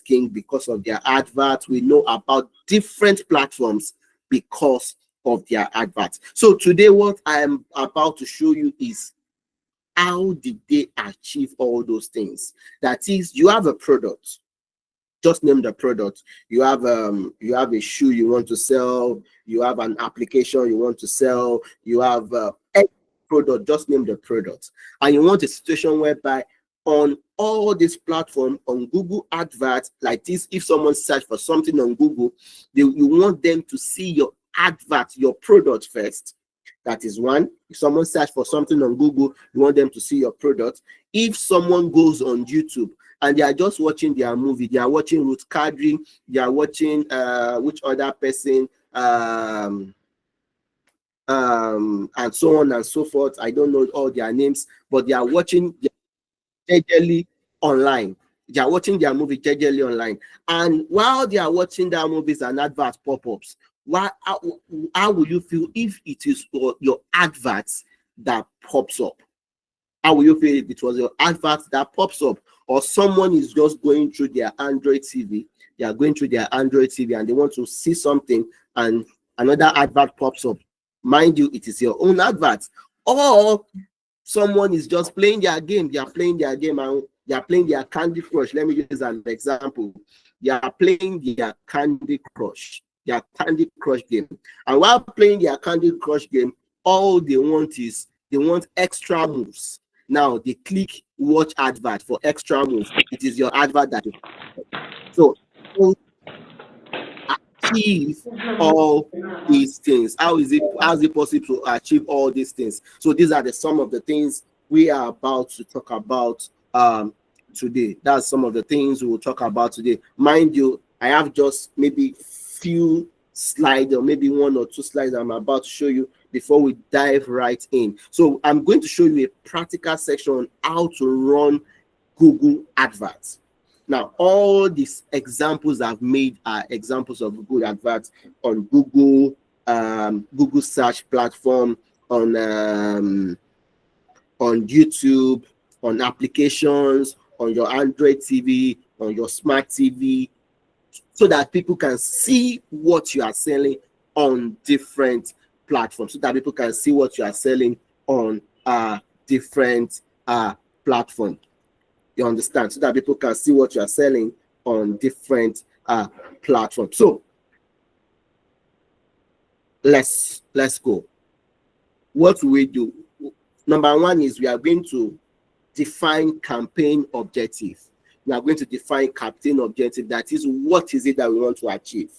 king because of their adverts. We know about different platforms because of their adverts. So today, what I am about to show you is how did they achieve all those things? That is, you have a product. Just name the product. You have a shoe you want to sell. You have an application you want to sell. You have a product. Just name the product, and you want a situation whereby on all this platform, on Google adverts like this, if someone search for something on Google, you want them to see your advert, your product first. That is one. If someone search for something on Google, you want them to see your product. If someone goes on YouTube and they are just watching their movie, they are watching Ruth Kadri, they are watching which other person, and so on and so forth. I don't know all their names, but they are watching digitally online. They are watching their movie digitally online. And while they are watching their movies and adverts pop-ups, how will you feel if it is your adverts that pops up? How will you feel if it was your advert that pops up? Or someone is just going through their Android TV, they are going through their Android TV and they want to see something and another advert pops up. Mind you, it is your own advert. Or someone is just playing their game, they are playing their game and they are playing their Candy Crush. Let me use an example. They are playing their Candy Crush game. And while playing their Candy Crush game, all they want is they want extra moves. Now they click watch advert for extra moves. It is your advert that is so achieve all these things. How is it possible to achieve all these things? So these are some of the things we are about to talk about today. That's some of the things we will talk about today. Mind you, I have just maybe few slides or maybe one or two slides I'm about to show you before we dive right in. So I'm going to show you a practical section on how to run Google adverts. Now, all these examples I've made are examples of Google adverts on Google, Google search platform, on YouTube, on applications, on your Android TV, on your smart TV, so that people can see what you are selling on different platforms, so that people can see what you are selling on different platforms. You understand? So that people can see what you are selling on different platforms. So let's go. What do we do? Number one is we are going to define campaign objective. We are going to define campaign objective. That is, what is it that we want to achieve?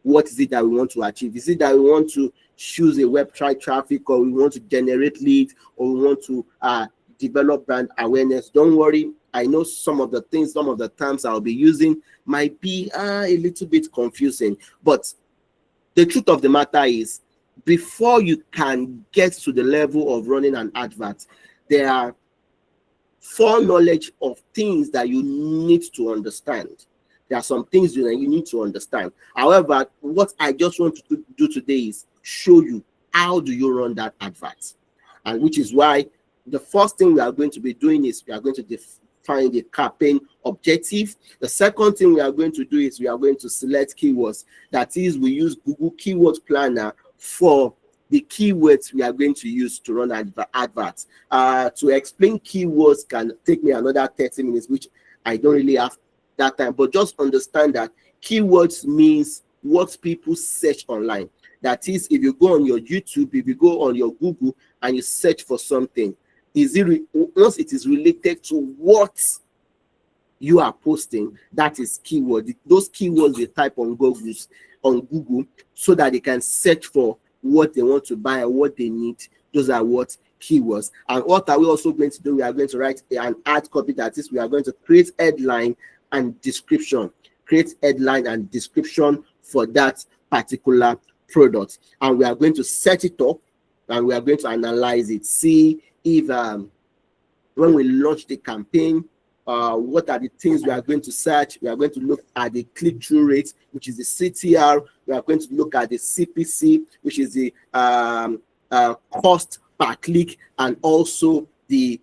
What is it that we want to achieve? Is it that we want to choose a website traffic, or we want to generate leads, or we want to develop brand awareness? Don't worry. I know some of the things, some of the terms I'll be using might be a little bit confusing, but the truth of the matter is, before you can get to the level of running an advert, there are foreknowledge of things that you need to understand. There are some things that you need to understand. However, what I just want to do today is show you how do you run that advert, and which is why the first thing we are going to be doing is we are going to define the campaign objective. The second thing we are going to do is we are going to select keywords. That is, we use Google Keyword Planner for the keywords we are going to use to run adverts. To explain keywords can take me another 30 minutes, which I don't really have that time. But just understand that keywords means what people search online. That is, if you go on your YouTube, if you go on your Google and you search for something, once it is related to what you are posting, that is keyword. Those keywords they type on Google so that they can search for what they want to buy and what they need. Those are what keywords. And what are we also going to do? We are going to write an ad copy. That is, we are going to create headline and description. Create headline and description for that particular product. And we are going to set it up and we are going to analyze it. See if when we launch the campaign, what are the things we are going to search? We are going to look at the click-through rate, which is the CTR. We are going to look at the CPC, which is the cost per click, and also the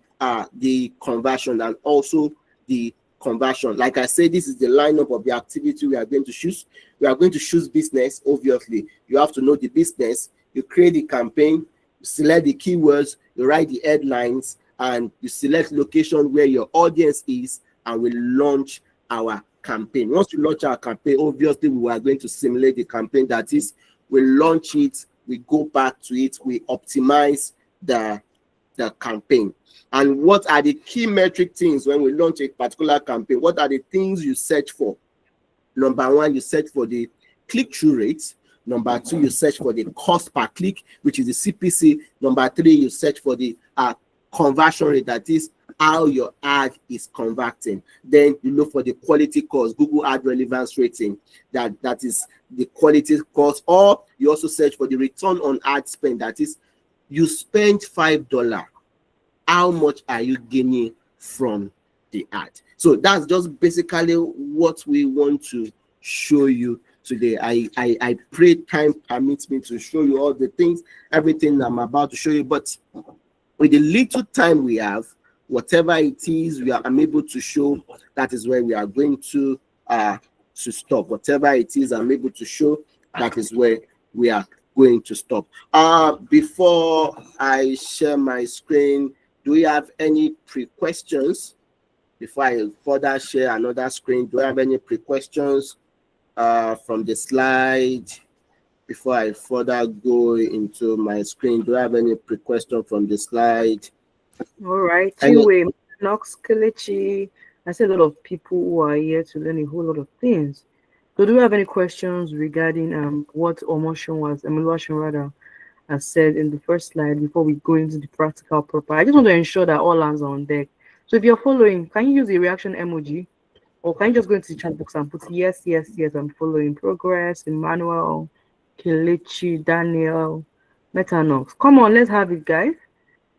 conversion, and also the conversion. Like I said, this is the lineup of the activity we are going to choose. We are going to choose business. Obviously, you have to know the business. You create the campaign, you select the keywords, you write the headlines, and you select location where your audience is, and we launch our campaign. Once we launch our campaign, obviously we are going to simulate the campaign. That is, we launch it, we go back to it, we optimize the campaign. And what are the key metric things when we launch a particular campaign? What are the things you search for? Number one, you search for the click-through rate. Number two, you search for the cost per click, which is the CPC. Number three, you search for the conversion rate, that is how your ad is converting. Then you look for the quality cost, Google Ad Relevance Rating, that is the quality cost. Or you also search for the return on ad spend, that is, you spend $5, how much are you gaining from the ad? So that's just basically what we want to show you today. I pray time permits me to show you all the things, everything I'm about to show you, but with the little time we have, whatever it is I'm able to show, that is where we are going to stop. Whatever it is I'm able to show, that is where we are going to stop. Before I share my screen, do we have any pre-questions? Before I further share another screen, do I have any pre-questions from the slide? Before I further go into my screen, do I have any pre-question from the slide? All right. Anyway, Knox, Kelechi, I see a lot of people who are here to learn a whole lot of things. So do you have any questions regarding what Oluwaseun rather has said in the first slide before we go into the practical proper? I just want to ensure that all hands are on deck. So if you're following, can you use the reaction emoji? Or can you just go into the chat box and put yes, yes, yes, I'm following. Progress, Emmanuel, Kelechi, Daniel, Metanox. Come on, let's have it, guys.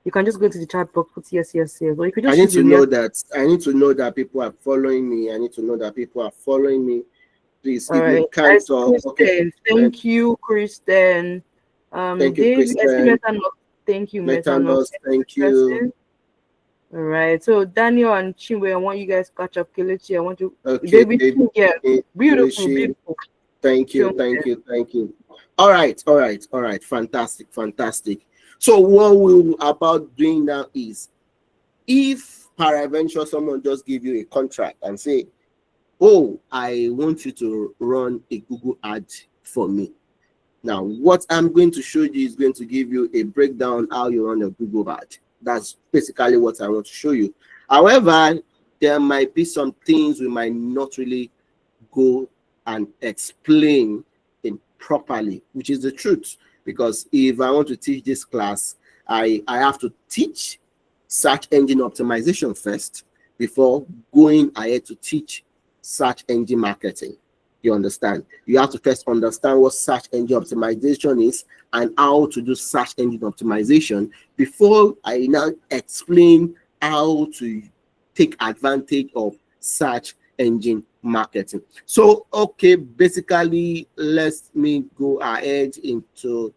You can just go to the chat box, put yes, yes, yes. Or you could just I need to know that people are following me. I need to know that people are following me. Please, if you can't talk, okay. Thank you, Kristen. Thank you, David, Kristen. thank you, Metanox. Thank you. All right. So Daniel and Chinwe, I want you guys to catch up. Kelechi, I want you. Okay. David, yeah, beautiful, beautiful. Thank you. All right. Fantastic. So what we're about doing now is, if peradventure someone just give you a contract and say, oh, I want you to run a Google ad for me. Now, what I'm going to show you is going to give you a breakdown how you run a Google ad. That's basically what I want to show you. However, there might be some things we might not really go and explain it properly, which is the truth. Because if I want to teach this class, I have to teach search engine optimization first before going ahead to teach search engine marketing. You understand? You have to first understand what search engine optimization is and how to do search engine optimization before I now explain how to take advantage of search engine marketing. So, okay, basically, let me go ahead into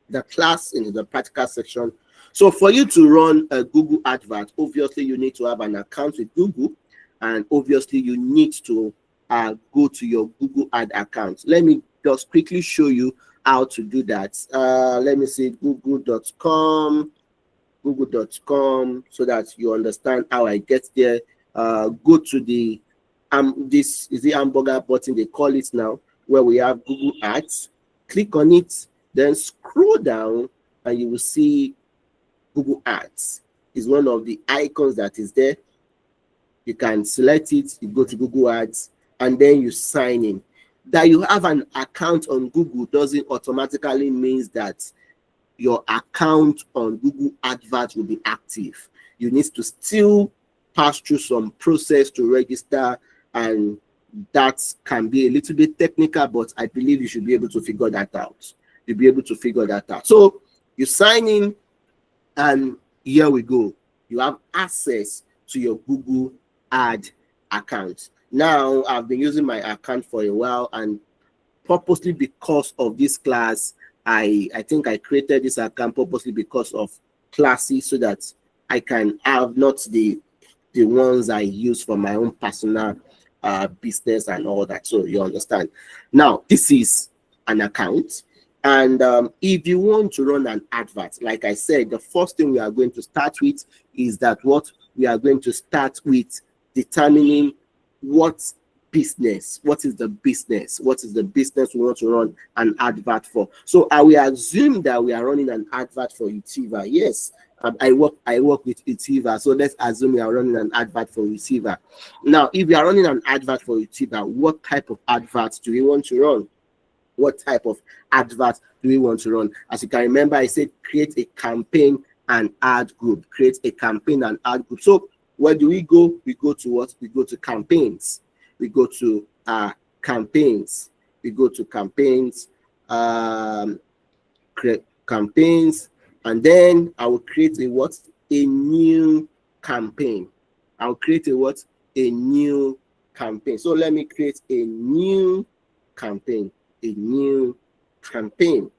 the class, into the practical section. So for you to run a Google advert, obviously you need to have an account with Google, and obviously you need to go to your Google ad account. Let me just quickly show you how to do that. Let me see, google.com, so that you understand how I get there. Go to the this is the hamburger button they call it now, where we have Google Ads. Click on it, then scroll down, and you will see Google Ads. Is one of the icons that is there. You can select it, you go to Google Ads, and then you sign in. That you have an account on Google doesn't automatically means that your account on Google Adverts will be active. You need to still pass through some process to register, and that can be a little bit technical, but I believe you should be able to figure that out. You'll be able to figure that out. So you sign in, and here we go. You have access to your Google Ad account. Now, I've been using my account for a while, and purposely because of this class, I think I created this account purposely because of classes, so that I can have not the the ones I use for my own personal business and all that. So you understand. Now, this is an account. And if you want to run an advert, like I said, the first thing we are going to start with is that what we are going to start with determining what business, what is the business we want to run an advert for. So I will assume that we are running an advert for Utiva. Yes, I work with Utiva, so let's assume we are running an advert for Utiva. Now, if we are running an advert for Utiva, what type of adverts do we want to run? What type of advert do we want to run? As you can remember, I said create a campaign and ad group. Create a campaign and ad group. So where do we go? We go to what? We go to campaigns. We go to campaigns. We go to campaigns. Create campaigns, and then I will create a what? A new campaign. I'll create a what? A new campaign. So let me create a new campaign. A new campaign.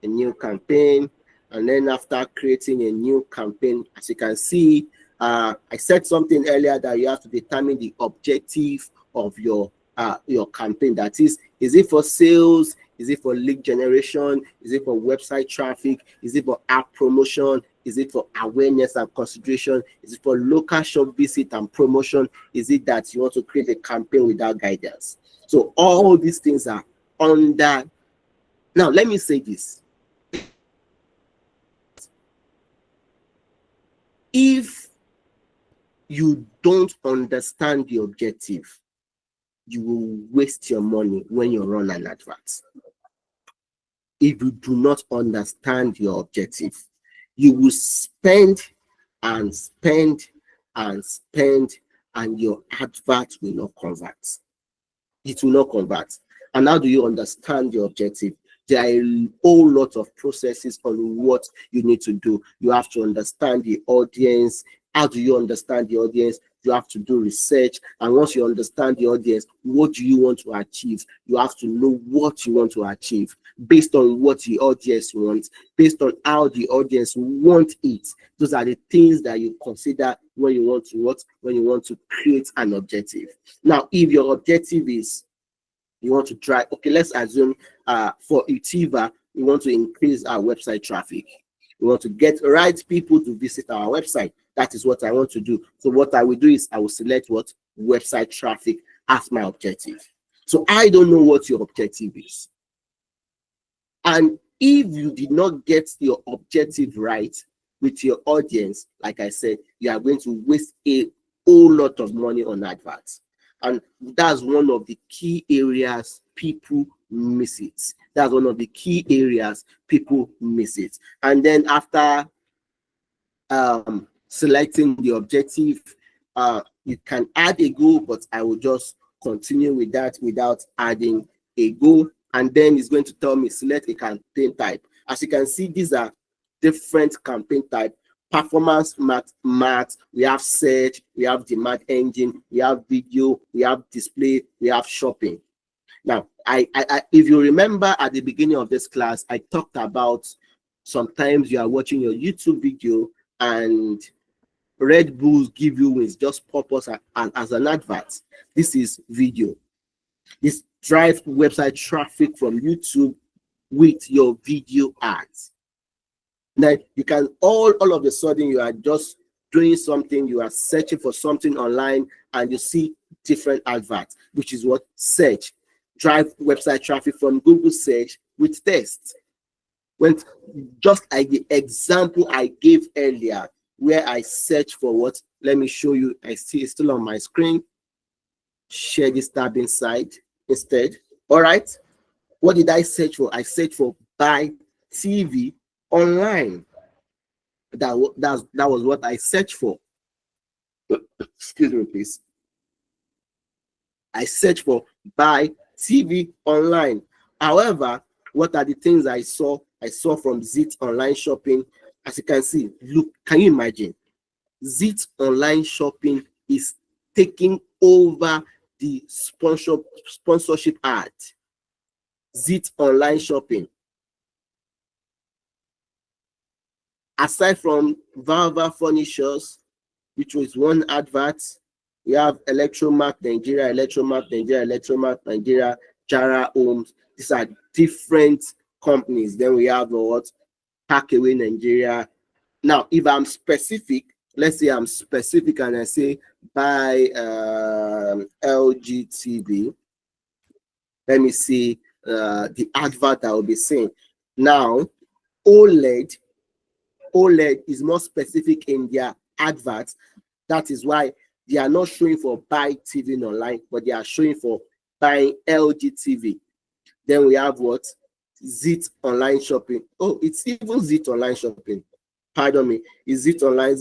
A new campaign. And then after creating a new campaign, as you can see, I said something earlier that you have to determine the objective of your campaign. That is it for sales? Is it for lead generation? Is it for website traffic? Is it for app promotion? Is it for awareness and consideration? Is it for local shop visit and promotion? Is it that you want to create a campaign without guidance? So all these things are under. Now, let me say this. If you don't understand the objective, you will waste your money when you run an advert. If you do not understand your objective, you will spend and spend and spend, and your advert will not convert. It will not convert. And how do you understand your objective? There are a whole lot of processes on what you need to do. You have to understand the audience. How do you understand the audience? You have to do research. And once you understand the audience, what do you want to achieve? You have to know what you want to achieve based on what the audience wants, based on how the audience want it. Those are the things that you consider when you want to what? When you want to create an objective. Now, if your objective is you want to try, okay, let's assume for Utiva, we want to increase our website traffic. We want to get the right people to visit our website. That is what I want to do. So what I will do is I will select what? Website traffic as my objective. So I don't know what your objective is. And if you did not get your objective right with your audience, like I said, you are going to waste a whole lot of money on adverts. And that's one of the key areas people miss it. That's one of the key areas people miss it. And then after selecting the objective, you can add a goal, but I will just continue with that without adding a goal. And then it's going to tell me select a campaign type. As you can see, these are different campaign type. Performance math, we have search, we have demand engine, we have video, we have display, we have shopping. Now, I if you remember at the beginning of this class, I talked about sometimes you are watching your YouTube video and Red Bulls give you wins, just pop us as an advert. This is video. This drives website traffic from YouTube with your video ads. Now you can all of a sudden you are just doing something, you are searching for something online and you see different adverts, which is what? Search. Drive website traffic from Google search with text. When just like the example I gave earlier, where I search for what? Let me show you. I see it's still on my screen. Share this tab inside instead. All right. What did I search for? I searched for buy TV online. That was what I searched for. Excuse me, please. I searched for buy TV online. However, what are the things I saw? I saw from Zit online shopping. As you can see, look, can you imagine? Zit online shopping is taking over the sponsorship ad. Zit online shopping. Aside from Valva Furnitures, which was one advert. We have Electromark Nigeria, Jara Homes. These are different companies. Then we have what? Packaway Nigeria. Now, if I'm specific, let's say I'm specific and I say buy LG TV. Let me see the advert I will be seeing. Now, OLED is more specific in their adverts. That is why they are not showing for buy TV online, but they are showing for buying LG TV. Then we have what? Zit online shopping. Oh, it's even Zit online shopping. Pardon me. Is Zit online.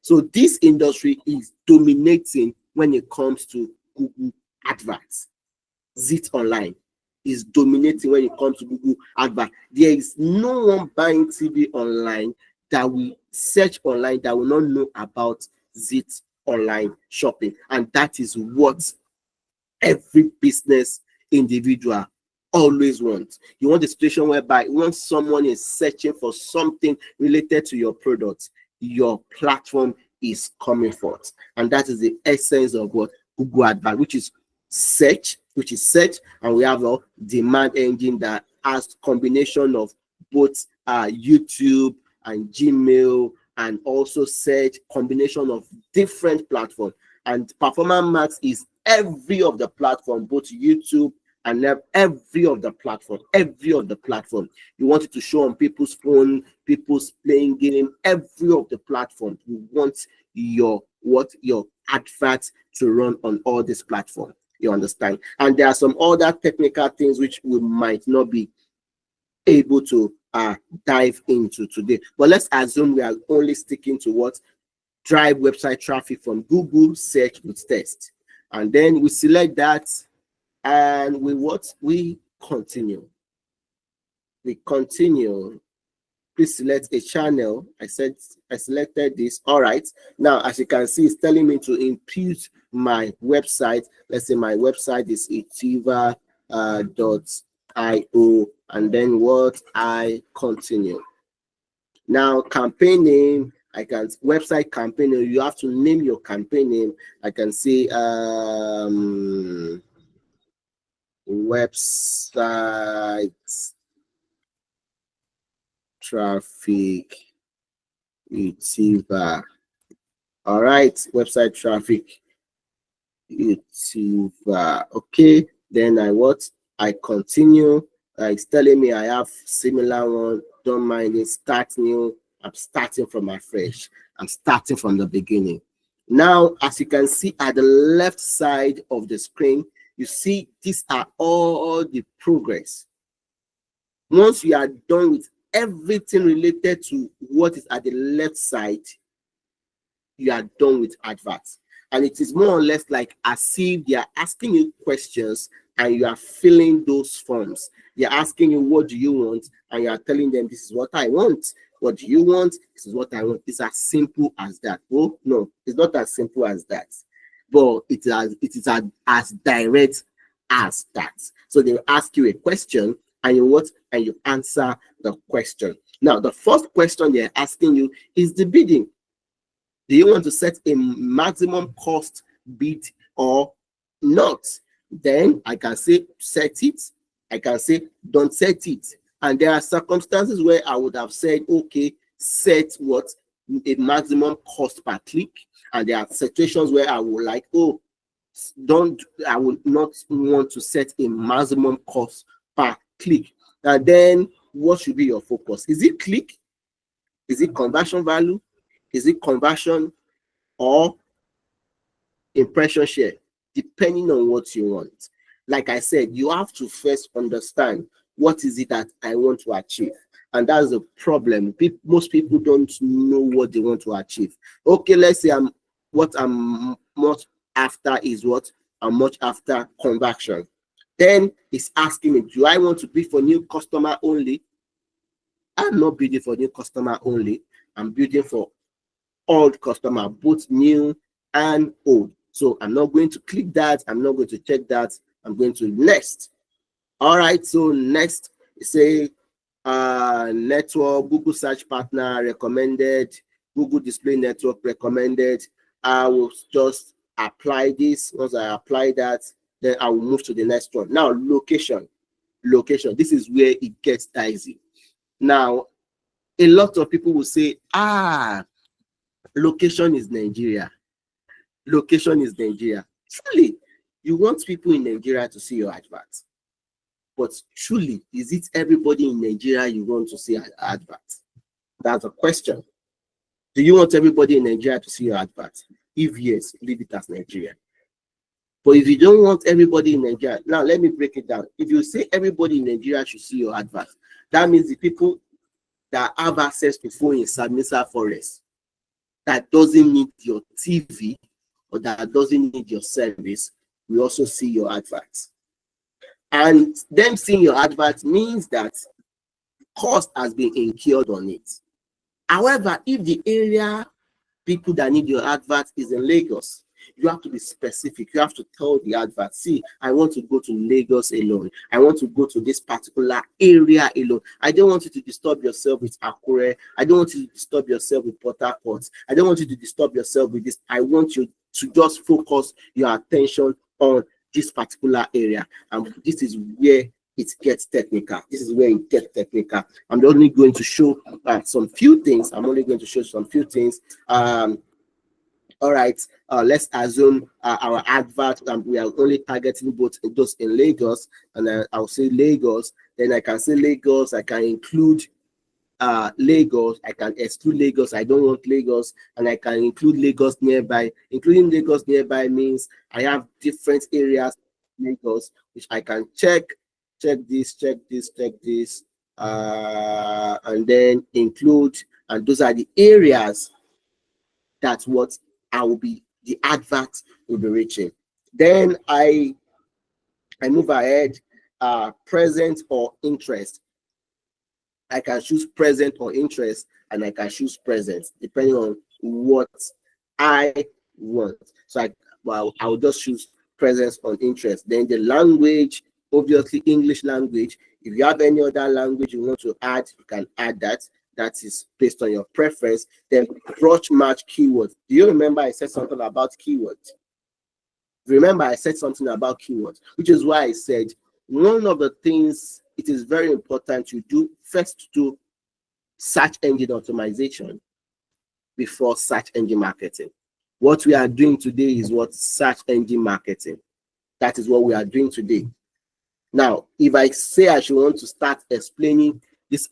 So this industry is dominating when it comes to Google adverts. Zit online is dominating when it comes to Google advert. There is no one buying TV online that will search online that will not know about Zit online shopping. And that is what every business individual always wants. You want a situation whereby once someone is searching for something related to your product, your platform is coming forth. And that is the essence of what Google advert, which is search, and we have a demand engine that has combination of both YouTube and Gmail, and also search, combination of different platforms. And Performance Max is every of the platform, both YouTube and every of the platform. You want it to show on people's phone, people's playing game, every of the platform. You want your advert to run on all this platform. You understand? And there are some other technical things which we might not be able to dive into today. But let's assume we are only sticking to what? Drive website traffic from Google search with test. And then we select that, and we continue. Please select a channel. I selected this. All right. Now, as you can see, it's telling me to input my website. Let's say my website is Utiva.io, and then what? I continue. Now, campaign name. Website campaign name. You have to name your campaign name. I can say website traffic Utiva. All right, website traffic Utiva. Okay, then I continue. It's telling me I have similar one. Don't mind it. Start new. I'm starting from afresh. I'm starting from the beginning. Now, as you can see at the left side of the screen, you see these are all the progress. Once you are done with everything related to what is at the left side, you are done with adverts. And it is more or less like as if they are asking you questions and you are filling those forms. They are asking you, what do you want? And you are telling them, this is what I want. What do you want? This is what I want. It's as simple as that. Oh, no, it's not as simple as that. But it is as direct as that. So they will ask you a question, and you answer the question. Now, the first question they're asking you is the bidding. Do you want to set a maximum cost bid or not? Then I can say set it. I can say don't set it. And there are circumstances where I would have said, okay, set what? A maximum cost per click. And there are situations where I would like, I would not want to set a maximum cost per click. And then what should be your focus? Is it click? Is it conversion value? Is it conversion or impression share? Depending on what you want. Like I said, you have to first understand what is it that I want to achieve. And that's the problem. Most people don't know what they want to achieve. Okay, let's say what I'm much after is what? I'm much after conversion. Then it's asking me, do I want to bid for new customer only? I'm not bidding for new customer only. I'm bidding for old customer, both new and old. So I'm not going to click that. I'm not going to check that. I'm going to next. All right. So next, say network, Google search partner recommended Google Display Network recommended. I will just apply this. Once I apply that, then I will move to the next one. Now, location. Location. This is where it gets dicey. Now, a lot of people will say, location is Nigeria. Location is Nigeria. Truly, you want people in Nigeria to see your advert. But truly, is it everybody in Nigeria you want to see an advert? That's a question. Do you want everybody in Nigeria to see your advert? If yes, leave it as Nigeria. But if you don't want everybody in Nigeria, now let me break it down. If you say everybody in Nigeria should see your advert, that means the people that have access to phone in Sambisa Forest, that doesn't need your TV or that doesn't need your service, will also see your advert. And them seeing your advert means that cost has been incurred on it. However, if the area people that need your advert is in Lagos, you have to be specific. You have to tell the advert, see, I want to go to Lagos alone. I want to go to this particular area alone. I don't want you to disturb yourself with Akure. I don't want you to disturb yourself with Port Harcourt. I don't want you to disturb yourself with this. I want you to just focus your attention on this particular area. And this is where it gets technical. This is where it gets technical. I'm only going to show some few things. I'm only going to show some few things. All right, let's assume our advert, we are only targeting both those in Lagos, and I'll say Lagos. Then I can say Lagos. I can include Lagos. I can exclude Lagos. I don't want Lagos, and I can include Lagos nearby. Including Lagos nearby means I have different areas in Lagos which I can check this, and then include. And those are the areas that's what the advert will be reaching. Then I move ahead, present or interest. I can choose present or interest, and I can choose present depending on what I want. So I'll just choose presence or interest. Then the language, obviously English language. If you have any other language you want to add, you can add that. That is based on your preference. Then cross match keywords. Do you remember I said something about keywords? Remember I said something about keywords, which is why I said one of the things it is very important you do first to search engine optimization before search engine marketing. What we are doing today is what search engine marketing. That is what we are doing today. Now, if I say I should want to start explaining this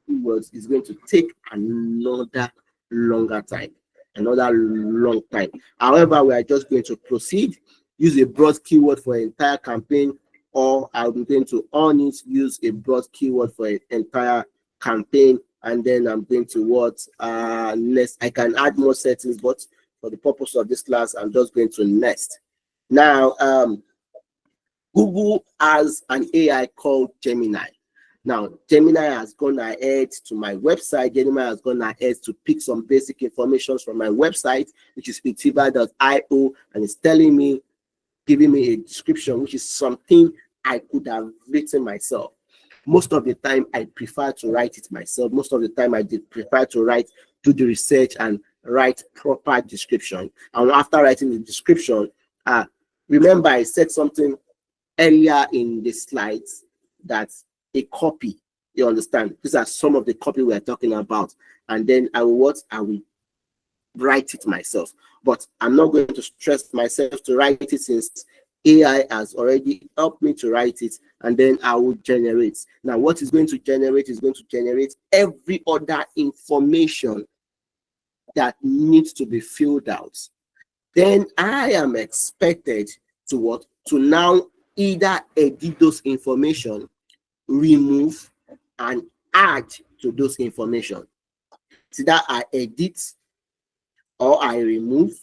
keywords, is going to take another longer time, another long time. However, we are just going to proceed, use a broad keyword for an entire campaign, or I'm going to on it, use a broad keyword for an entire campaign, and then I'm going to next. I can add more settings, but for the purpose of this class, I'm just going to next. Now, Google has an AI called Gemini. Now, Gemini has gone ahead to my website. Gemini has gone ahead to pick some basic information from my website, which is utiva.io, and it's telling me, giving me a description, which is something I could have written myself. Most of the time, I prefer to write it myself. Most of the time, I prefer to do the research and write proper description. And after writing the description, remember I said something earlier in the slides that a copy, you understand? These are some of the copy we're talking about. And then I will write it myself. But I'm not going to stress myself to write it since AI has already helped me to write it, and then I will generate. Now, what is going to generate is going to generate every other information that needs to be filled out. Then I am expected to now either edit those information, remove, and add to those information. So that I edit, or I remove,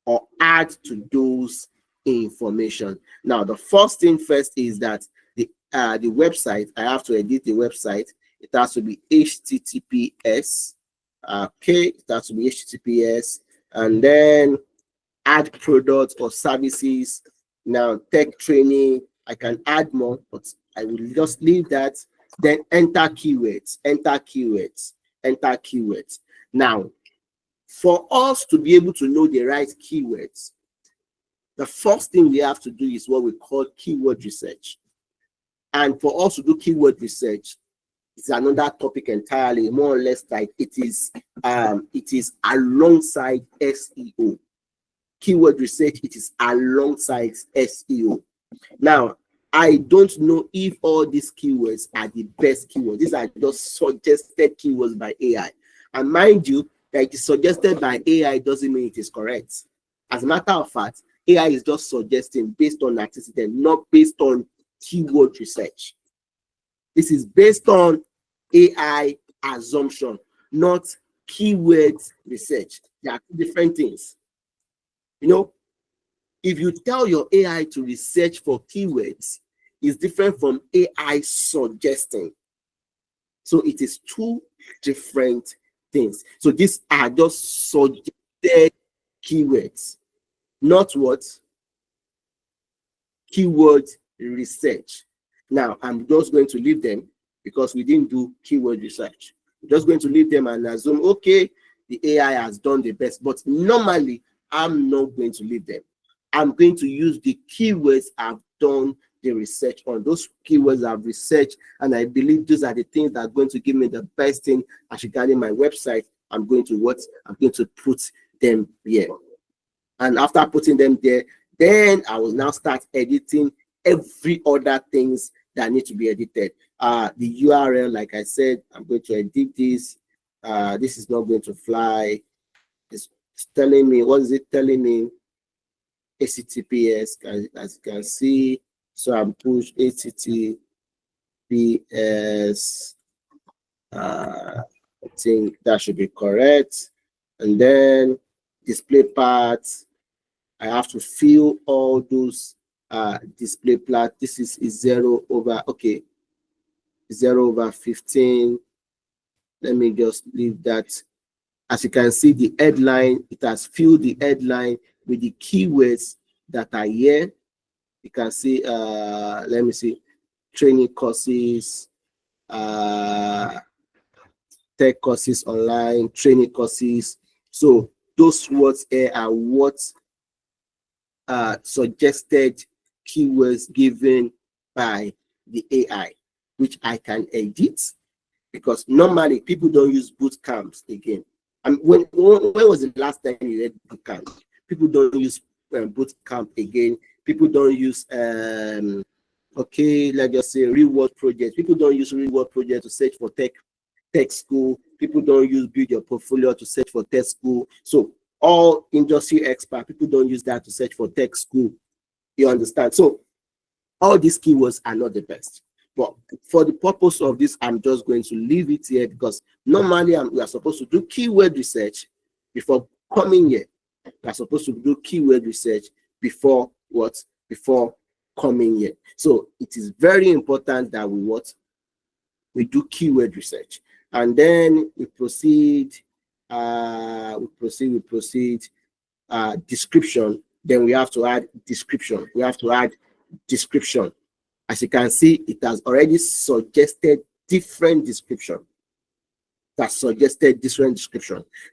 or add to those information. Now, the first thing first is that the website, I have to edit the website. It has to be HTTPS. Okay, it has to be HTTPS, and then add products or services. Now, tech training, I can add more, but I will just leave that. Then enter keywords, enter keywords, enter keywords. Now, For us to be able to know the right keywords, the first thing we have to do is what we call keyword research. And for us to do keyword research, it's another topic entirely, more or less like it is alongside SEO. Keyword research, it is alongside SEO. Now, I don't know if all these keywords are the best keywords. These are just suggested keywords by AI. And mind you, that it is suggested by AI doesn't mean it is correct. As a matter of fact, AI is just suggesting based on antecedent, not based on keyword research. This is based on AI assumption, not keyword research. They are two different things. You know, if you tell your AI to research for keywords, it's different from AI suggesting. So it is two different things. So these are just suggested keywords, not what? Keyword research. Now, I'm just going to leave them because we didn't do keyword research. I'm just going to leave them and assume, okay, the AI has done the best. But normally, I'm not going to leave them. I'm going to use the keywords I've done the research on. Those keywords I've researched, and I believe those are the things that are going to give me the best thing as regarding my website. I'm going to put them here. And after putting them there, then I will now start editing every other things that need to be edited. The URL, like I said, I'm going to edit this. This is not going to fly. It's telling me, what is it telling me? HTTPS, as you can see. So I'm push HTTPS. I think that should be correct. And then display paths. I have to fill all those display paths. This is 0 over, okay, 0 over 15. Let me just leave that. As you can see, the headline, it has filled the headline with the keywords that are here. You can see, let me see, training courses, tech courses online, training courses. So those words here are what suggested keywords given by the AI, which I can edit, because normally people don't use boot camps again. When was the last time you read boot camp? People don't use boot camp again. People don't use okay, let's just say reward project. People don't use reward project to search for tech school. People don't use build your portfolio to search for tech school. So all industry expert, people don't use that to search for tech school. You understand? So all these keywords are not the best. But for the purpose of this, I'm just going to leave it here, because normally we are supposed to do keyword research before coming here. We are supposed to do keyword research before what? Before coming here. So it is very important that we do keyword research. And then we proceed, description. Then we have to add description. As you can see, it has already suggested different description.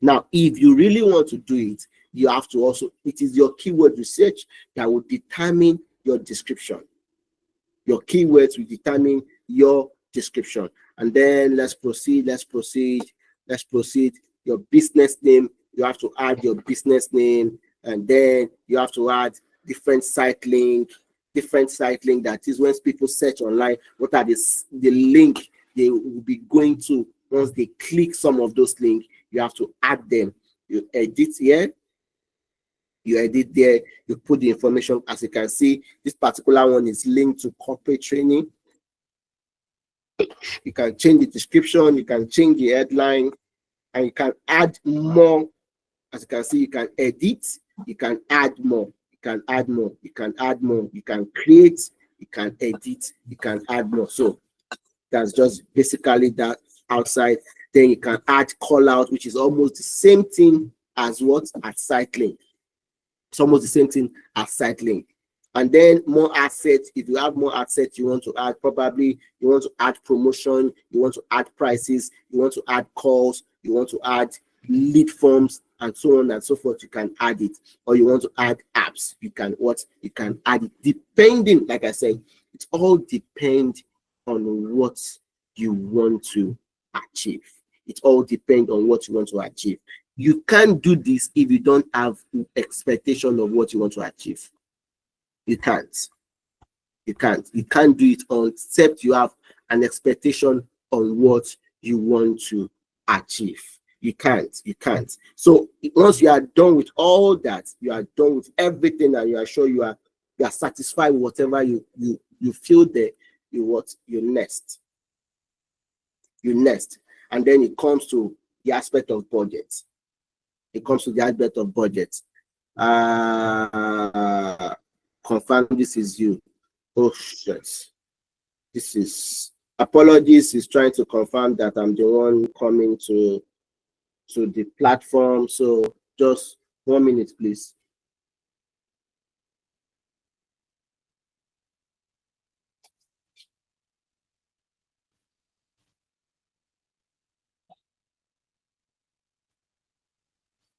Now, if you really want to do it, you have to also, it is your keyword research that will determine your description. Your keywords will determine your description. And then let's proceed. Your business name, you have to add your business name, and then you have to add different site link. That is, when people search online, what are the link they will be going to once they click some of those links. You have to add them. You edit here, you edit there, you put the information. As you can see, this particular one is linked to corporate training. You can change the description, you can change the headline, and you can add more. As you can see, you can edit, you can add more. You can create, you can edit, you can add more. So that's just basically that outside. Then you can add call out, which is almost the same thing as what? At site link. It's almost the same thing as site link. And then more assets. If you have more assets you want to add, probably you want to add promotion, you want to add prices, you want to add calls, you want to add lead forms, and so on and so forth, you can add it. Or you want to add apps, you can add it, depending, like I said, it all depends on what you want to achieve. It all depends on what you want to achieve. You can't do this if you don't have expectation of what you want to achieve. You can't. You can't do it except you have an expectation on what you want to achieve. You can't. So once you are done with all that, you are done with everything, and you are sure you are satisfied with whatever you feel there, you nest. And then it comes to the aspect of budget. Confirm this is you. Oh shit. This is apologies. Is trying to confirm that I'm the one coming to the platform. So just 1 minute, please.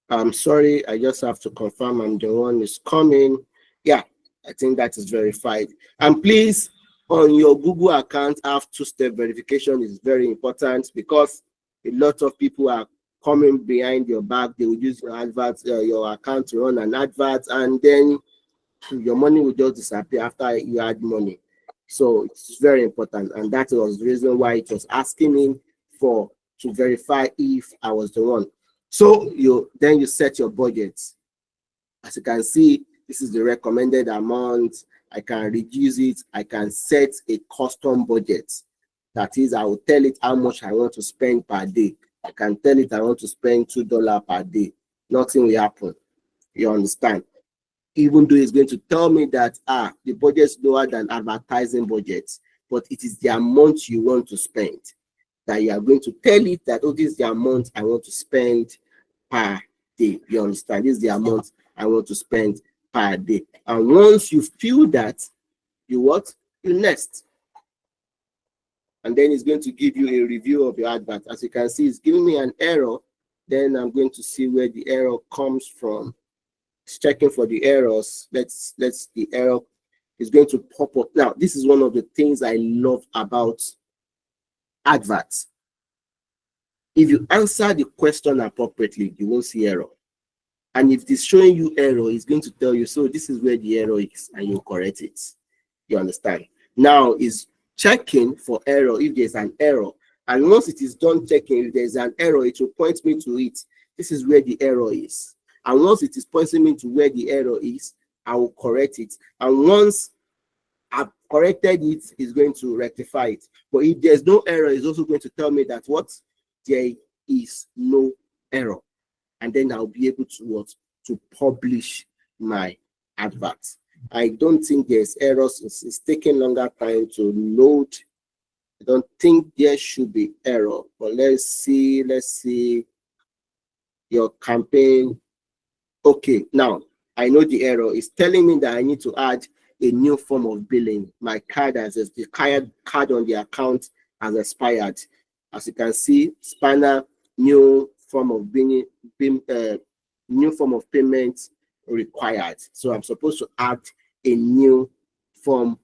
I'm sorry, I just have to confirm I'm the one who's coming. Yeah, I think that is verified. And please, on your Google account, have two-step verification is very important, because a lot of people are coming behind your back. They will use your advert, your account to run an advert, and then your money will just disappear after you add money. So it's very important, and that was the reason why it was asking me to verify if I was the one. So you set your budget. As you can see, this is the recommended amount. I can reduce it. I can set a custom budget. That is, I will tell it how much I want to spend per day. I can tell it I want to spend $2 per day. Nothing will happen. You understand? Even though it's going to tell me that the budget is lower than advertising budget, but it is the amount you want to spend. That you are going to tell it that, oh, this is the amount I want to spend per day. You understand? This is the amount I want to spend per day. And once you feel that, you nest. And then it's going to give you a review of your advert. As you can see, it's giving me an error. Then I'm going to see where the error comes from. It's checking for the errors. Let's the error is going to pop up. Now, this is one of the things I love about adverts. If you answer the question appropriately, you won't see error. And if it's showing you error, it's going to tell you, so this is where the error is, and you correct it. You understand? Now it's checking for error if there's an error. And once it is done checking, if there's an error, it will point me to it. This is where the error is. And once it is pointing me to where the error is, I will correct it. And once I've corrected it, it's going to rectify it. But if there's no error, it's also going to tell me that there is no error. And then I'll be able to publish my advert. I don't think there's errors. It's taking longer time to load. I don't think there should be error. But let's see your campaign. Okay, now I know the error. It's telling me that I need to add a new form of billing. My card the card on the account has expired. As you can see, Spanner, new form of billing, new form of payment required. So I'm supposed to add a new form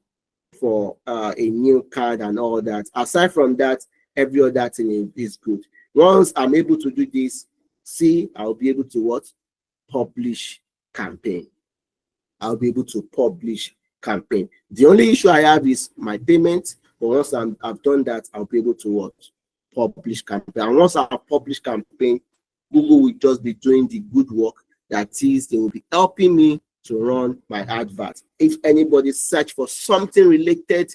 for a new card and all that. Aside from that, every other thing is good. Once I'm able to do this, I'll be able to publish campaign. I'll be able to publish campaign. The only issue I have is my payment, but once I've done that, I'll be able to publish campaign. And once I publish campaign, Google will just be doing the good work. That is, they will be helping me to run my advert. If anybody search for something related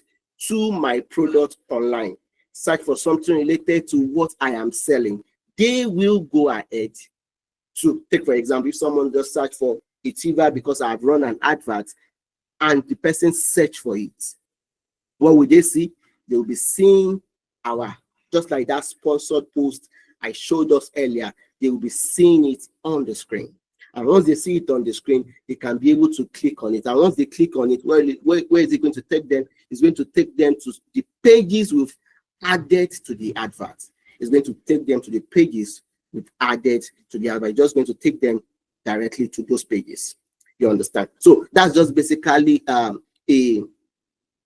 to my product online, search for something related to what I am selling, they will go ahead to take, for example, if someone just search for Utiva because I've run an advert and the person search for it, what will they see? They will be seeing just like that sponsored post I showed us earlier, they will be seeing it on the screen. And once they see it on the screen, they can be able to click on it. And once they click on it, where is it going to take them? It's going to take them to the pages we've added to the advert. It's going to take them to the pages we've added to the advert. Just going to take them directly to those pages. You understand? So that's just basically a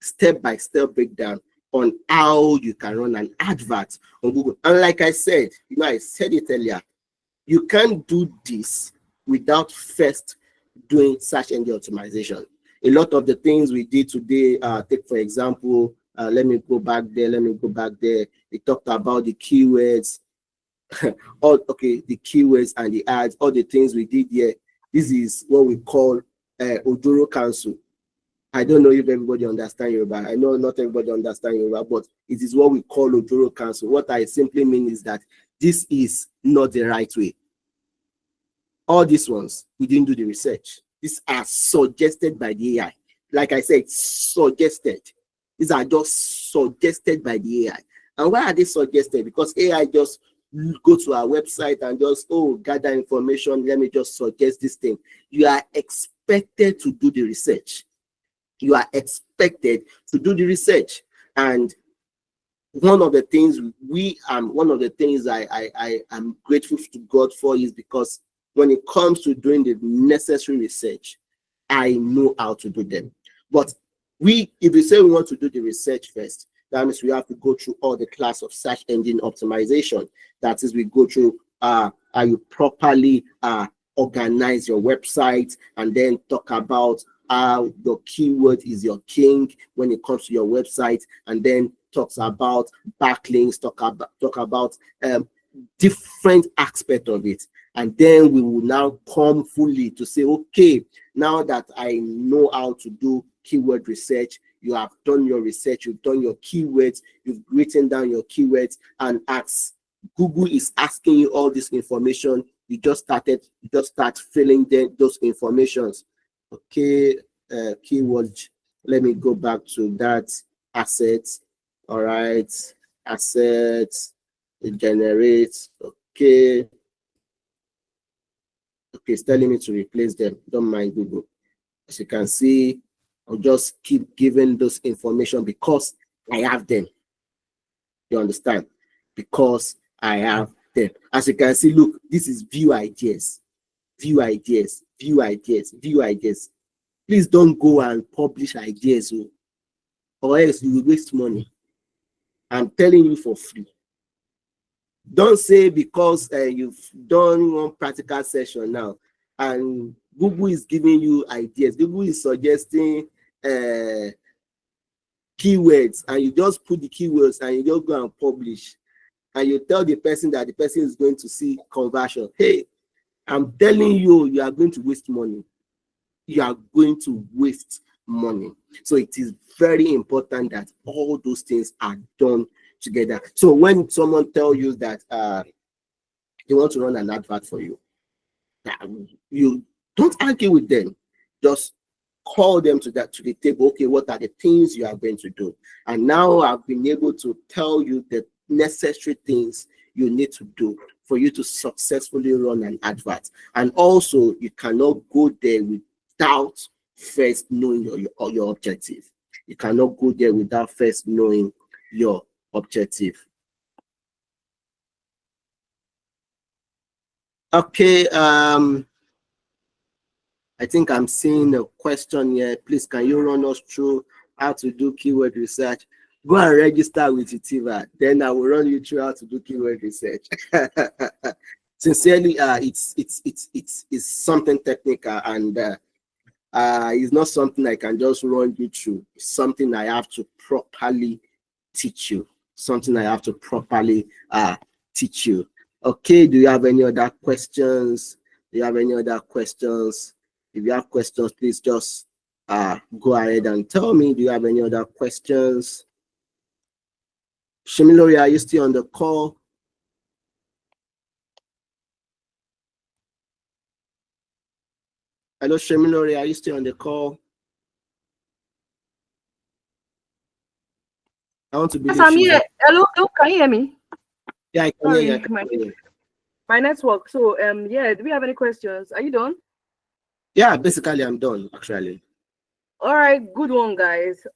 step-by-step breakdown on how you can run an advert on Google. And like I said, I said it earlier, you can't do this without first doing search engine optimization. A lot of the things we did today, take for example, let me go back there. We talked about the keywords, the keywords and the ads, all the things we did here. This is what we call Odoro Council. I don't know if everybody understands Yoruba. I know not everybody understands Yoruba, but it is what we call Odoro Council. What I simply mean is that this is not the right way. All these ones, we didn't do the research. These are suggested by the AI. Like I said, suggested. These are just suggested by the AI. And why are they suggested? Because AI just go to our website and just, gather information. Let me just suggest this thing. You are expected to do the research. You are expected to do the research. And one of the things I am grateful to God for is because when it comes to doing the necessary research, I know how to do them. But if you say we want to do the research first, that means we have to go through all the class of search engine optimization. That is, we go through how you properly organize your website, and then talk about how your keyword is your king when it comes to your website, and then talks about backlinks, talk about different aspects of it. And then we will now come fully to say, okay, now that I know how to do keyword research, you have done your research, you've done your keywords, you've written down your keywords, and as Google is asking you all this information, you just start filling those informations. Okay, keyword. Let me go back to that. Assets. All right, assets. It generates. Okay. Okay, it's telling me to replace them. Don't mind Google. As you can see, I'll just keep giving those information because I have them. You understand? Because I have them. As you can see, look, this is view ideas. View ideas, view ideas, view ideas. Please don't go and publish ideas, or else you will waste money. I'm telling you for free. Don't say because you've done one practical session now and Google is giving you ideas. Google is suggesting keywords, and you just put the keywords and you just go and publish, and you tell the person that the person is going to see conversion. Hey, I'm telling you, you are going to waste money. You are going to waste money. So it is very important that all those things are done together. So when someone tells you that they want to run an advert for you, you don't argue with them. Just call them to the table. Okay, what are the things you are going to do? And now I've been able to tell you the necessary things you need to do for you to successfully run an advert. And also, you cannot go there without first knowing your objective. You cannot go there without first knowing your objective. Okay, I think I'm seeing a question here. Please, can you run us through how to do keyword research? Go and register with Utiva. Then I will run you through how to do keyword research. Sincerely, it's something technical, and it's not something I can just run you through. It's something I have to properly teach you. Something I have to properly teach you. Okay, do you have any other questions? Do you have any other questions? If you have questions, please just go ahead and tell me. Do you have any other questions? Semilore, are you still on the call? Hello, Semilore, are you still on the call? I want to be. Yes, I'm here. Hello, can you hear me? Yeah, I can hear you. My network. So, yeah, do we have any questions? Are you done? Yeah, basically, I'm done, actually. All right, good one, guys.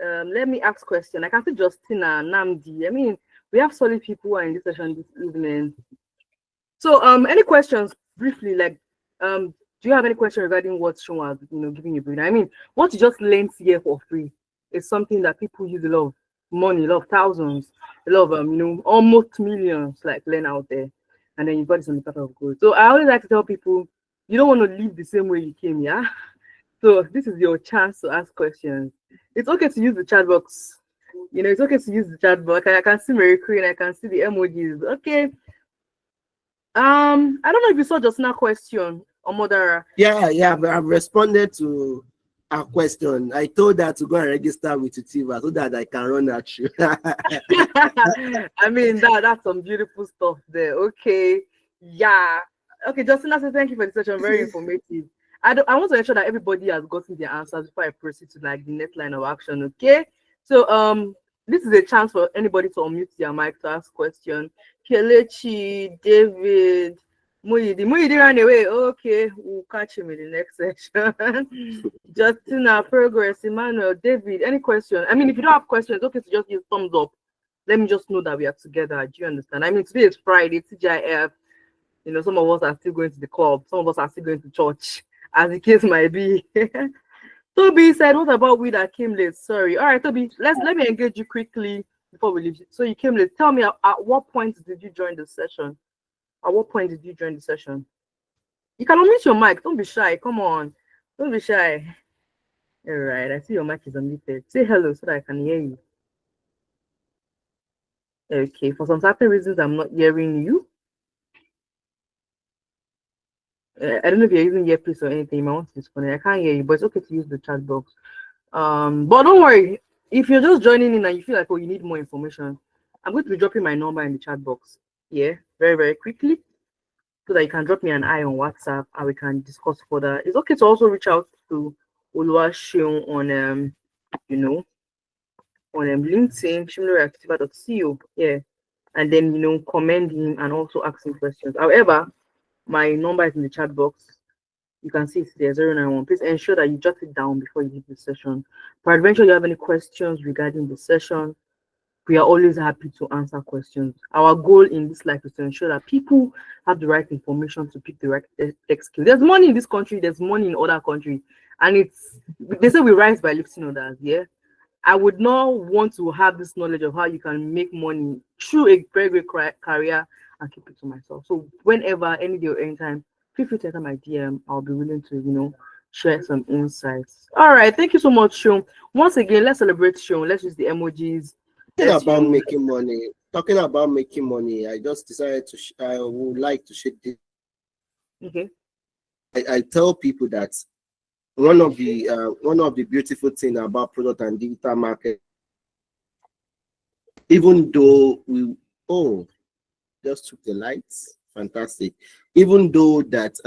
Let me ask question. I can see Justina Namdi. I mean, We have solid people who are in this session this evening. So, any questions briefly? Like, do you have any question regarding what Sean was, giving you brief? I mean, what you just learned here for free is something that people use a lot of money, a lot of thousands, a lot of almost millions, like learn out there, and then you got this on the platter of gold. So I always like to tell people, you don't want to leave the same way you came, yeah. So this is your chance to ask questions. It's okay to use the chat box. It's okay to use the chat box. I can see Mary Queen, I can see the emojis. Okay, I don't know if you saw just now question, Omodara. Yeah, but I've responded to a question. I told her to go and register with Utiva so that I can run that show. I mean that's some beautiful stuff there. Okay. Yeah. Okay, Justina says thank you for the session. Very informative. I want to ensure that everybody has gotten their answers before I proceed to like the next line of action. Okay. So this is a chance for anybody to unmute their mic to ask question. Kelechi, David, Muyidi ran away. Okay, we'll catch him in the next session. Justina, Progress, Emmanuel, David, any question? I mean, if you don't have questions, okay to just use thumbs up. Let me just know that we are together. Do you understand? I mean, today is Friday, TGIF. Some of us are still going to the club, some of us are still going to church, as the case might be. Toby said, what about we that came late? Sorry. All right, Toby, let me engage you quickly before we leave. So you came late. Tell me, at what point did you join the session? At what point did you join the session? You can unmute your mic. Don't be shy. Come on. Don't be shy. All right. I see your mic is unmuted. Say hello so that I can hear you. Okay. For some certain reasons, I'm not hearing you. I don't know if you're using earpiece or anything. I want to disconnect. I can't hear you, but it's okay to use the chat box. But don't worry. If you're just joining in and you feel like, oh, you need more information, I'm going to be dropping my number in the chat box. Yeah, very, very quickly, so that you can drop me an eye on WhatsApp and we can discuss further. It's okay to also reach out to Oluwaseun on on LinkedIn, semilore.co. Yeah. And then comment him and also ask him questions. However, my number is in the chat box. You can see it's there, 091. Please ensure that you jot it down before you leave the session. Peradventure, you have any questions regarding the session, we are always happy to answer questions. Our goal in this life is to ensure that people have the right information to pick the right tech skill. There's money in this country, there's money in other countries, and they say we rise by lifting others. Yeah, I would not want to have this knowledge of how you can make money through a very great career and keep it to myself. So whenever, any day or anytime, feel free to enter my DM. I'll be willing to share some insights. All right, thank you so much, Sean. Once again, let's celebrate Sean. Let's use the emojis. Talking about making money, I just decided I would like to share this. Okay. I tell people that one of the beautiful things about product and digital market, even though just took the lights, fantastic. Even though that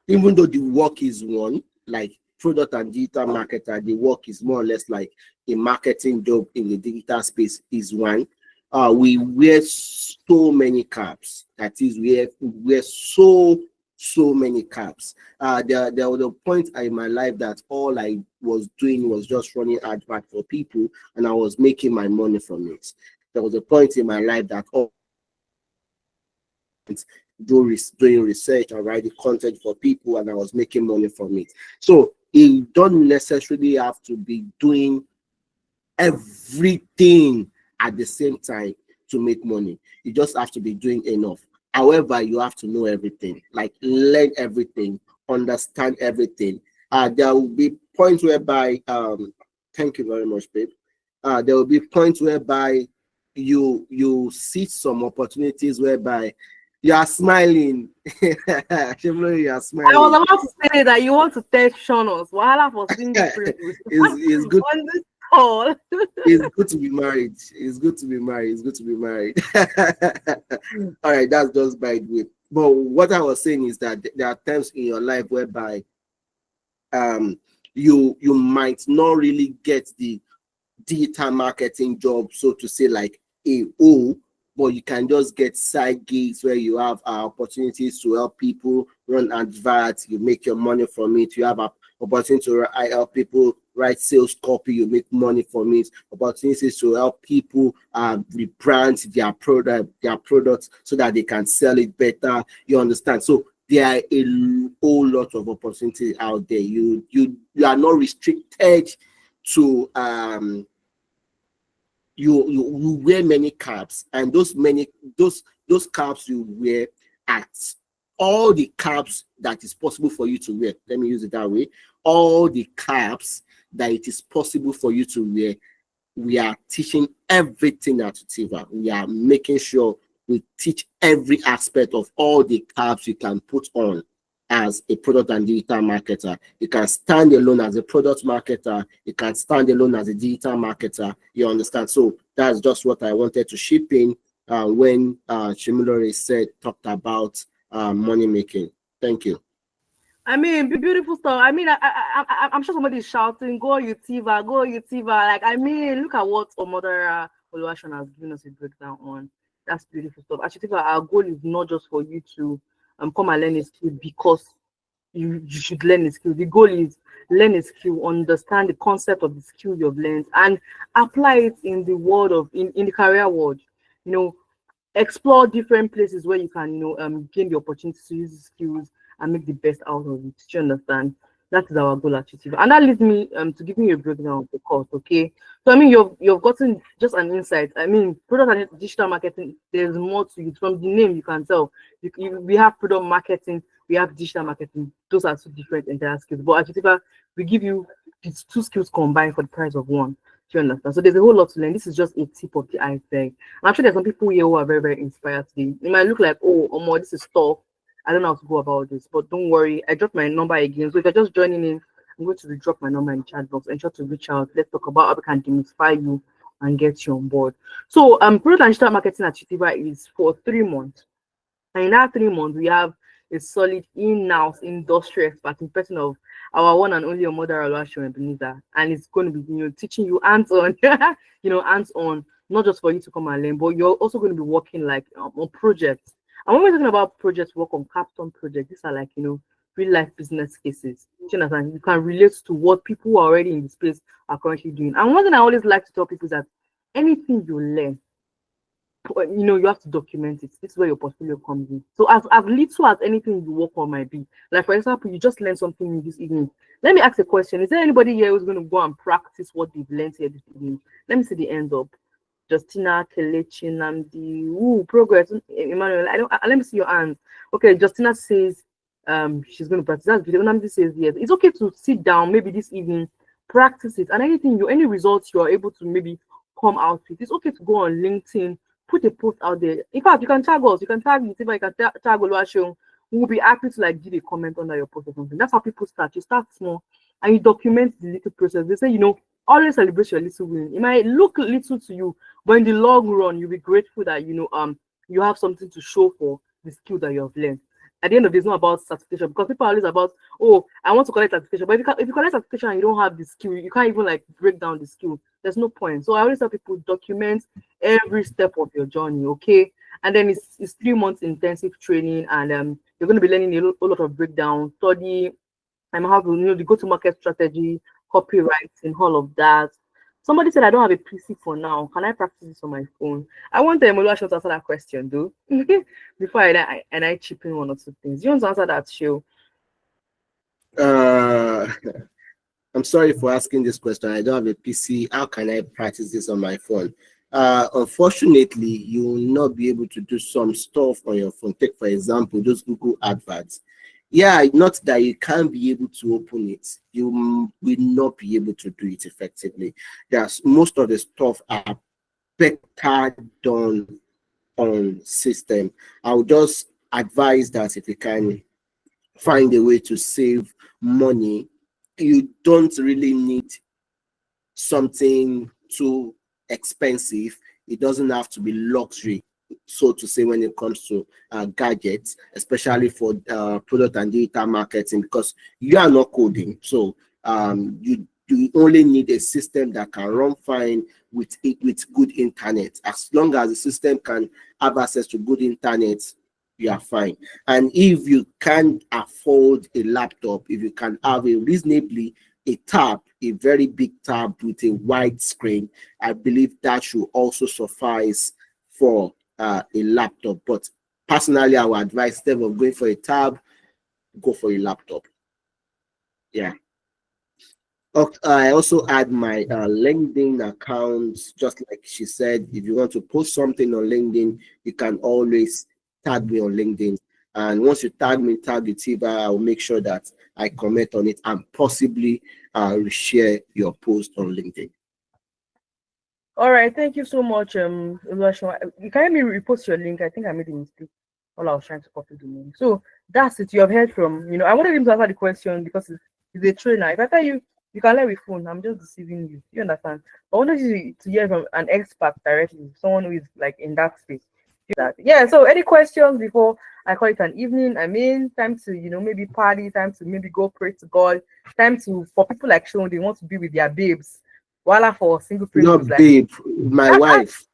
even though the work is one, like product and digital marketer, the work is more or less like a marketing job in the digital space is one. We wear so many caps. That is, we wear so many caps. There was a point in my life that all I was doing was just running advert for people, and I was making my money from it. There was a point in my life that doing research and writing content for people, and I was making money from it. So you don't necessarily have to be doing everything at the same time to make money. You just have to be doing enough. However, you have to know everything, like learn everything, understand everything. There will be points whereby thank you very much, babe. There will be points whereby you see some opportunities whereby you are smiling. You are smiling. I was about to say that you want to tell Sean us while for seeing it's good on this call. It's good to be married. It's good to be married. It's good to be married. All right, that's just by the way. But what I was saying is that there are times in your life whereby you might not really get the digital marketing job, so to say, like but you can just get side gigs where you have opportunities to help people run adverts. You make your money from it. You have an opportunity to help people write sales copy, you make money from it. Opportunities to help people rebrand their products so that they can sell it better. You understand? So there are a whole lot of opportunities out there. You are not restricted to you wear many caps, and those caps you wear at all the caps that is possible for you to wear. Let me use it that way. All the caps that it is possible for you to wear, we are teaching everything at Utiva. We are making sure we teach every aspect of all the caps you can put on as a product and digital marketer. You can stand alone as a product marketer. You can stand alone as a digital marketer. You understand? So that's just what I wanted to ship in when Semilore talked about money making. Thank you. I mean, beautiful stuff. I mean, I'm sure somebody's shouting, "Go Utiva, go Utiva!" Like, I mean, look at what Omodara Oluwaseun has given us a breakdown on. That's beautiful stuff. At Utiva, our goal is not just for you to come and learn a skill because you should learn a skill. The goal is learn a skill, understand the concept of the skill you've learned, and apply it in the world of in the career world. You know, explore different places where you can, gain the opportunity to use the skills and make the best out of it. Do you understand? That is our goal at Utiva. And that leads me to giving you a breakdown of the course, okay? So I mean you've gotten just an insight. I mean, product and digital marketing, there's more to it. From the name you can tell. We have product marketing, we have digital marketing. Those are two different entire skills. But at Utiva, we give you these two skills combined for the price of one. Do you understand? So there's a whole lot to learn. This is just a tip of the iceberg. And I'm sure there's some people here who are very, very inspired today. It might look like, oh, Omo, this is tough. I don't know how to go about this, but don't worry. I dropped my number again. So if you're just joining in, I'm going to drop my number in the chat box and try to reach out. Let's talk about how we can demystify you and get you on board. So product and digital marketing at Utiva is for 3 months. And in that 3 months, we have a solid in-house industry expert in person of our one and only Omodara Oluwaseun, and it's going to be teaching you hands-on, hands-on, not just for you to come and learn, but you're also going to be working like on projects. And when we're talking about projects, work on capstone projects, these are like real life business cases. You can relate to what people who are already in the space are currently doing. And one thing I always like to tell people is that anything you learn, you have to document it. This is where your portfolio comes in. So as little as anything you work on might be, like for example, you just learned something new this evening. Let me ask a question. Is there anybody here who's going to go and practice what they've learned here this evening? Let me see the end up. Justina, Kelechi, Namdi, progress, Emmanuel. Let me see your hands. Okay, Justina says she's going to practice. That's video. Namdi says yes. It's okay to sit down maybe this evening, practice it, and any results you are able to maybe come out with. It's okay to go on LinkedIn, put a post out there. In fact, you can tag us. You can tag Utiva, you can tag Oluwaseun. We will be happy to give a comment under your post or something. That's how people start. You start small and you document the little process. They say, always celebrate your little win. It might look little to you, but in the long run, you'll be grateful that you have something to show for the skill that you have learned. At the end of the day, it's not about certification, because people are always about, oh, I want to collect certification. But if you collect certification and you don't have the skill, you can't even break down the skill. There's no point. So I always tell people, document every step of your journey, okay? And then it's 3 months intensive training, and you're going to be learning a lot of breakdown, study, and how to the go-to-market strategy, copywriting, all of that. Somebody said I don't have a PC for now. Can I practice this on my phone? I want Oluwaseun to answer that question, though. Before I chip in one or two things. You want to answer that, Shil? I'm sorry for asking this question. I don't have a PC. How can I practice this on my phone? Unfortunately, you will not be able to do some stuff on your phone. Take, for example, those Google adverts. Yeah, not that you can't be able to open it. You will not be able to do it effectively. Most of the stuff are better done on system. I would just advise that if you can find a way to save money, you don't really need something too expensive. It doesn't have to be luxury, so to say, when it comes to gadgets, especially for product and digital marketing, because you are not coding. So you only need a system that can run fine with good internet. As long as the system can have access to good internet, you are fine. And if you can't afford a laptop, if you can have a tab a very big tab with a wide screen, I believe that should also suffice for a laptop. But personally, I would advise, instead of going for a tab, go for a laptop. Yeah. I also add my LinkedIn account, just like she said. If you want to post something on LinkedIn, you can always tag me on LinkedIn. And once you tag me, tag Utiva, I'll make sure that I comment on it and possibly share your post on LinkedIn. All right, thank you so much, Oluwaseun. You can help me repost your link. I think I made a mistake while I was trying to copy the name. So that's it. You have heard from, I wanted him to answer the question because he's a trainer. If I tell you, you can let me phone, I'm just deceiving you. You understand? But I wanted you to hear from an expert directly, someone who is like in that space. Yeah, so any questions before I call it an evening? I mean, time to, maybe party, time to maybe go pray to God, time to, for people like Sean, they want to be with their babes. Voila for single Pringles, Not like, babe, my wife.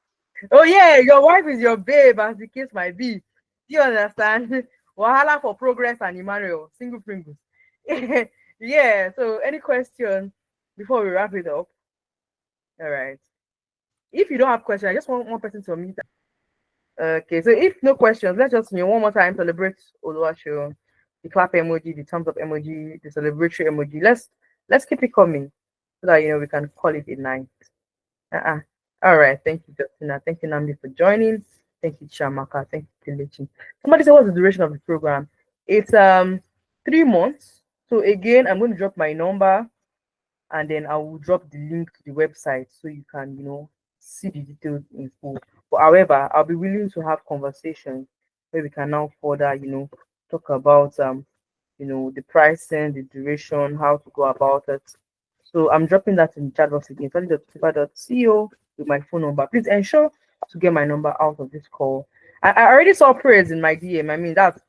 oh yeah, your wife is your babe, as the case might be. Do you understand? Wahala for progress and Emmanuel, single Pringles. Yeah, so any question before we wrap it up? All right. If you don't have questions, I just want one person to unmute. Okay, so if no questions, let's just one more time celebrate Oluwaseun. The clap emoji, the thumbs up emoji, the celebratory emoji. Let's keep it coming so that we can call it a night. All right. Thank you, Justina. Thank you, Namdi, for joining. Thank you, Chamaka. Thank you, Kelechi. Somebody said, what's the duration of the program? It's 3 months. So again, I'm going to drop my number and then I will drop the link to the website so you can, see the details in full. But however, I'll be willing to have conversations where we can now further, talk about the pricing, the duration, how to go about it. So I'm dropping that in the chat box again, co with my phone number. Please ensure to get my number out of this call. I already saw praise in my DM. I mean, that's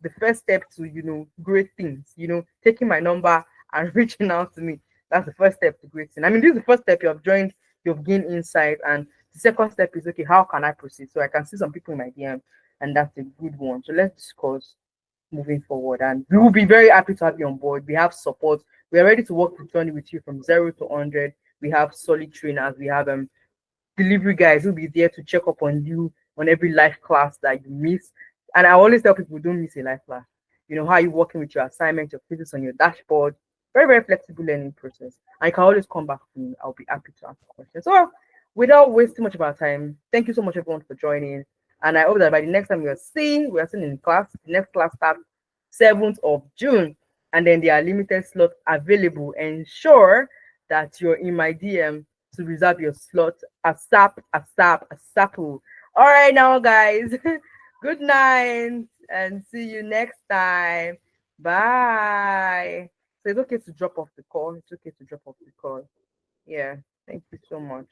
the first step to great things. Taking my number and reaching out to me. That's the first step to great thing. I mean, this is the first step you have joined, you've gained insight, and the second step is okay, how can I proceed? So I can see some people in my DM, and that's a good one. So let's discuss moving forward. And we will be very happy to have you on board. We have support. We are ready to work the journey with you from 0 to 100. We have solid trainers. We have delivery guys who'll be there to check up on you on every life class that you miss. And I always tell people, don't miss a life class. You know how you working with your assignment, your physics on your dashboard. Very, very flexible learning process. And you can always come back to me. I'll be happy to answer questions. So without wasting much of our time, thank you so much everyone for joining. And I hope that by the next time we are seeing in class, the next class starts 7th of June. And then there are limited slots available. Ensure that you're in my DM to reserve your slot ASAP. All right, now, guys. Good night and see you next time. Bye. So it's okay to drop off the call. It's okay to drop off the call. Yeah. Thank you so much.